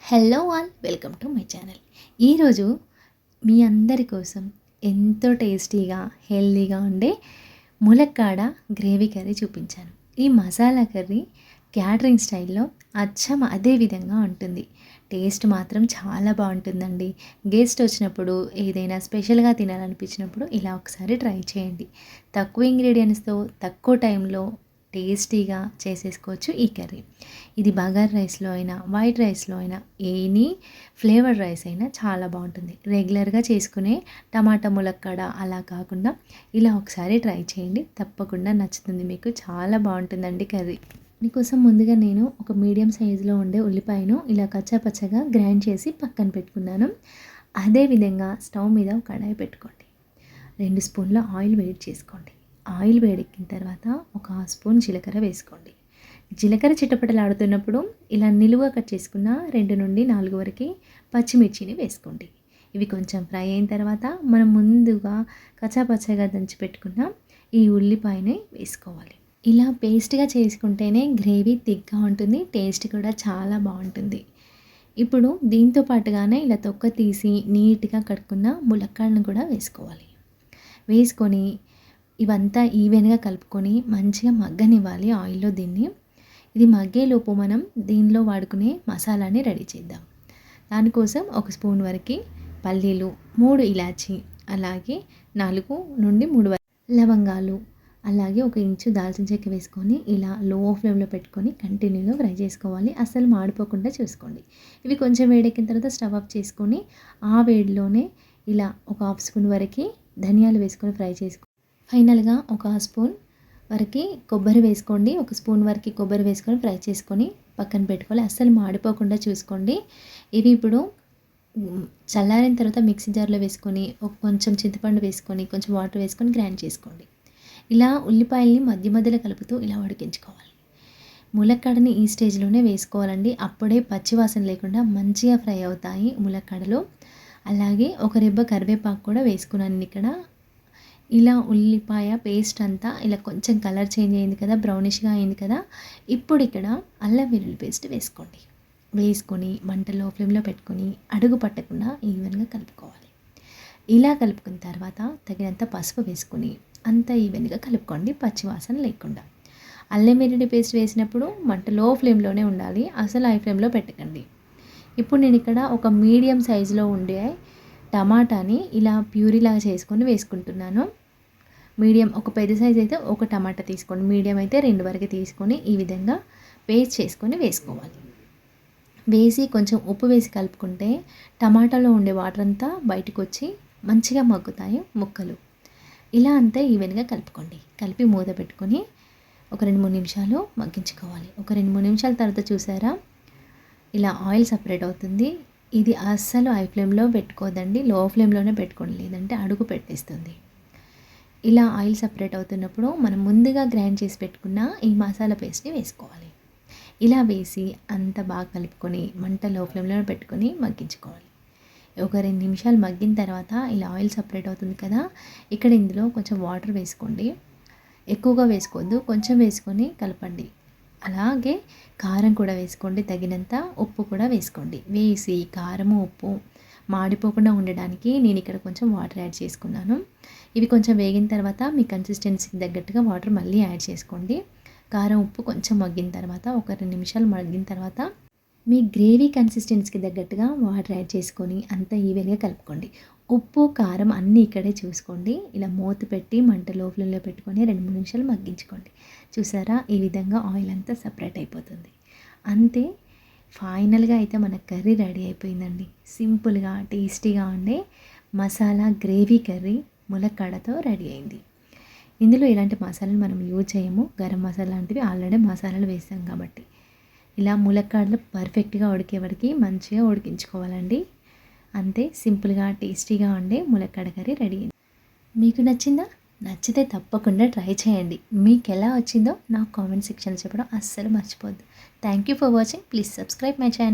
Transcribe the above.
Hello all, welcome to my channel. ఈరోజు మీ అందరి కోసం ఎంతో టేస్టీగా హెల్తీగా ఉండే ములక్కాడ గ్రేవీ కర్రీ చూపించాను. ఈ మసాలా కర్రీ క్యాటరింగ్ స్టైల్లో అచ్చం అదే విధంగా ఉంటుంది. టేస్ట్ మాత్రం చాలా బాగుంటుందండి. గెస్ట్ వచ్చినప్పుడు ఏదైనా స్పెషల్గా తినాలనిపించినప్పుడు ఇలా ఒకసారి ట్రై చేయండి. తక్కువ ఇంగ్రీడియంట్స్తో తక్కువ టైంలో టేస్టీగా చేసేసుకోవచ్చు ఈ కర్రీ. ఇది బగార్ రైస్లో అయినా వైట్ రైస్లో అయినా ఎనీ ఫ్లేవర్డ్ రైస్ అయినా చాలా బాగుంటుంది. రెగ్యులర్గా చేసుకునే టమాటా ములక్కాడ అలా కాకుండా ఇలా ఒకసారి ట్రై చేయండి, తప్పకుండా నచ్చుతుంది మీకు. చాలా బాగుంటుందండి కర్రీ. దీనికోసం ముందుగా నేను ఒక మీడియం సైజులో ఉండే ఉల్లిపాయను ఇలా కచ్చాపచ్చగా గ్రైండ్ చేసి పక్కన పెట్టుకున్నాను. అదేవిధంగా స్టవ్ మీద ఒక కడాయి పెట్టుకోండి. 2 స్పూన్ల ఆయిల్ వేడి చేసుకోండి. ఆయిల్ వేడెక్కిన తర్వాత ఒక స్పూన్ జీలకర్ర వేసుకోండి. జీలకర్ర చిటపటలాడుతున్నప్పుడు ఇలా నిలువుగా కట్ చేసుకున్న 2 నుండి 4 వరకు పచ్చిమిర్చిని వేసుకోండి. ఇవి కొంచెం ఫ్రై అయిన తర్వాత మనం ముందుగా కచ్చాపచ్చగా దంచి పెట్టుకున్న ఈ ఉల్లిపాయని వేసుకోవాలి. ఇలా పేస్ట్గా చేసుకుంటేనే గ్రేవీ థిక్గా ఉంటుంది, టేస్ట్ కూడా చాలా బాగుంటుంది. ఇప్పుడు దీంతో పాటుగానే ఇలా తొక్క తీసి నీట్గా కడుక్కున్న ములక్కాడను కూడా వేసుకోవాలి. వేసుకొని ఇవంతా ఈవెన్గా కలుపుకొని మంచిగా మగ్గనివ్వాలి ఆయిల్లో దీన్ని. ఇది మగ్గేలోపు మనం దీనిలో వాడుకునే మసాలాని రెడీ చేద్దాం. దానికోసం 1 స్పూన్ వరకు పల్లీలు, 3 ఇలాచి, అలాగే 4 నుండి 3 లవంగాలు, అలాగే 1 ఇంచు దాల్చిన చెక్క వేసుకొని ఇలా లో ఫ్లేమ్లో పెట్టుకొని కంటిన్యూగా ఫ్రై చేసుకోవాలి. అస్సలు మాడిపోకుండా చూసుకోండి. ఇవి కొంచెం వేడెక్కిన తర్వాత స్టవ్ ఆఫ్ చేసుకొని ఆ వేడిలోనే ఇలా ఒక 1/2 స్పూన్ వరకు ధనియాలు వేసుకొని ఫ్రై చేసుకోండి. ఫైనల్గా 1 స్పూన్ వరకు కొబ్బరి వేసుకోండి. 1 స్పూన్ వరకు కొబ్బరి వేసుకొని ఫ్రై చేసుకొని పక్కన పెట్టుకోవాలి. అస్సలు మాడిపోకుండా చూసుకోండి. ఇవి ఇప్పుడు చల్లారిన తర్వాత మిక్సీ జార్లో వేసుకొని కొంచెం చింతపండు వేసుకొని కొంచెం వాటర్ వేసుకొని గ్రైండ్ చేసుకోండి. ఇలా ఉల్లిపాయల్ని మధ్య మధ్యలో కలుపుతూ ఇలా ఉడికించుకోవాలి. ములక్కాడని ఈ స్టేజ్లోనే వేసుకోవాలండి. అప్పుడే పచ్చివాసన లేకుండా మంచిగా ఫ్రై అవుతాయి ములక్కాడలు. అలాగే 1 రెబ్బ కరివేపాకు కూడా వేసుకున్నాను ఇక్కడ. ఇలా ఉల్లిపాయ పేస్ట్ అంతా ఇలా కొంచెం కలర్ చేంజ్ అయింది కదా, బ్రౌనిష్గా అయింది కదా. ఇప్పుడు ఇక్కడ అల్లం వెల్లుల్లి పేస్ట్ వేసుకోండి. వేసుకొని మంట లో ఫ్లేమ్లో పెట్టుకొని అడుగు పట్టకుండా ఈవెన్గా కలుపుకోవాలి. ఇలా కలుపుకున్న తర్వాత తగినంత పసుపు వేసుకొని అంతా ఈవెన్గా కలుపుకోండి, పచ్చివాసన లేకుండా. అల్లం వెల్లుల్లి పేస్ట్ వేసినప్పుడు మంట లో ఫ్లేమ్లోనే ఉండాలి, అసలు హై ఫ్లేమ్లో పెట్టకండి. ఇప్పుడు నేను ఇక్కడ ఒక మీడియం సైజులో ఉండే టమాటాని ఇలా ప్యూరీలాగా చేసుకొని వేసుకుంటున్నాను. మీడియం ఒక పెద్ద సైజ్ అయితే 1 టమాటా తీసుకోండి, మీడియం అయితే 2 వరకు తీసుకొని ఈ విధంగా పేస్ట్ చేసుకొని వేసుకోవాలి. వేసి కొంచెం ఉప్పు వేసి కలుపుకుంటే టమాటాలో ఉండే వాటర్ అంతా బయటకు వచ్చి మంచిగా మగ్గుతాయి ముక్కలు. ఇలా అంతా ఈవెన్గా కలుపుకోండి. కలిపి మూత పెట్టుకొని ఒక 2-3 నిమిషాలు మగ్గించుకోవాలి. ఒక 2-3 నిమిషాల తర్వాత చూసారా ఇలా ఆయిల్ సపరేట్ అవుతుంది. ఇది అస్సలు హై ఫ్లేమ్లో పెట్టుకోదండి, లో ఫ్లేమ్లోనే పెట్టుకోండి, లేదంటే అడుగు పెట్టేస్తుంది. ఇలా ఆయిల్ సపరేట్ అవుతున్నప్పుడు మనం ముందుగా గ్రైండ్ చేసి పెట్టుకున్న ఈ మసాలా పేస్ట్ని వేసుకోవాలి. ఇలా వేసి అంత బాగా కలుపుకొని మంట లో ఫ్లేమ్లో పెట్టుకొని మగ్గించుకోవాలి. ఒక 2 నిమిషాలు మగ్గిన తర్వాత ఇలా ఆయిల్ సపరేట్ అవుతుంది కదా, ఇక్కడ ఇందులో కొంచెం వాటర్ వేసుకోండి. ఎక్కువగా వేసుకోవద్దు, కొంచెం వేసుకొని కలపండి. అలాగే కారం కూడా వేసుకోండి, తగినంత ఉప్పు కూడా వేసుకోండి. వేసి కారము ఉప్పు మాడిపోకుండా ఉండడానికి నేను ఇక్కడ కొంచెం వాటర్ యాడ్ చేసుకున్నాను. ఇవి కొంచెం వేగిన తర్వాత మీ కన్సిస్టెన్సీకి తగ్గట్టుగా వాటర్ మళ్ళీ యాడ్ చేసుకోండి. కారం ఉప్పు కొంచెం మగ్గిన తర్వాత ఒక 2 నిమిషాలు మగ్గిన తర్వాత మీ గ్రేవీ కన్సిస్టెన్సీకి తగ్గట్టుగా వాటర్ యాడ్ చేసుకొని అంతా ఈవెన్గా కలుపుకోండి. ఉప్పు కారం అన్నీ ఇక్కడే చూసుకోండి. ఇలా మూత పెట్టి మంట లో ఫ్లేమ్లో పెట్టుకొని 2-3 నిమిషాలు మగ్గించుకోండి. చూసారా ఈ విధంగా ఆయిల్ అంతా సపరేట్ అయిపోతుంది. అంతే, ఫైనల్గా అయితే మన కర్రీ రెడీ అయిపోయిందండి. సింపుల్గా టేస్టీగా ఉండే మసాలా గ్రేవీ కర్రీ ములక్కాడతో రెడీ అయింది. ఇందులో ఇలాంటి మసాలాలు మనం యూజ్ చేయము, గరం మసాలా లాంటివి ఆల్రెడీ మసాలాలు వేసాం కాబట్టి. ఇలా ములక్కాడలు పర్ఫెక్ట్గా ఉడికే వరకు మంచిగా ఉడికించుకోవాలండి. అంతే, సింపుల్గా టేస్టీగా ఉండే ములక్కాడ కర్రీ రెడీ అయింది. మీకు నచ్చిందా? నచ్చితే తప్పకుండా ట్రై చేయండి. మీకు ఎలా వచ్చిందో నాకు కామెంట్ సెక్షన్లో చెప్పడం అస్సలు మర్చిపోద్దు. Thank you for watching. Please subscribe my channel.